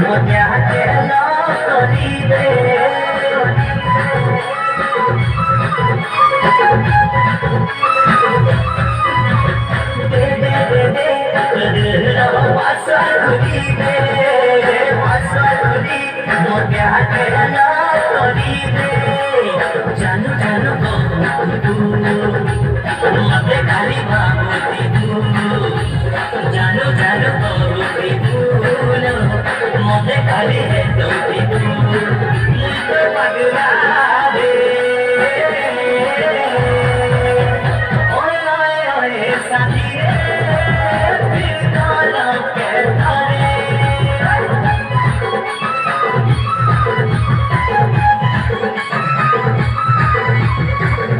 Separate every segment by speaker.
Speaker 1: মজা কেন করিবে ভাষা করিবে ভাষা করি মজা কেন করিবে জানো জানো মতে খালি ভাবতি জানো জানো মতে খালি হেততি তো পাগলা রে ওই ওই ওই সাথী রে দিল কালো কে ধরে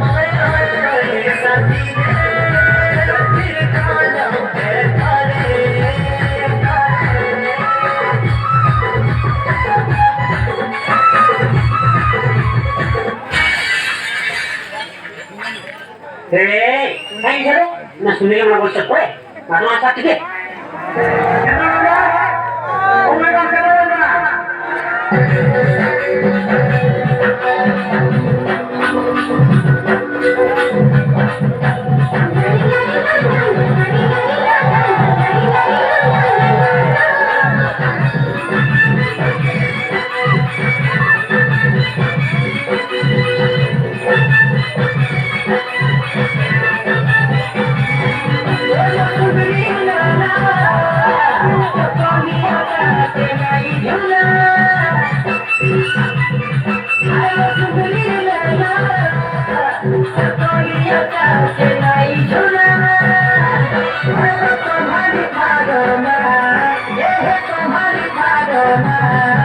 Speaker 1: ওই ওই ওই সাথী রে দিল কালো কে ধরে Hey, hey, nah sendiri yang mau bocor kue, mana masak dikit? Oh my God, तुम्हारी भागना ये है तुम्हारी भागना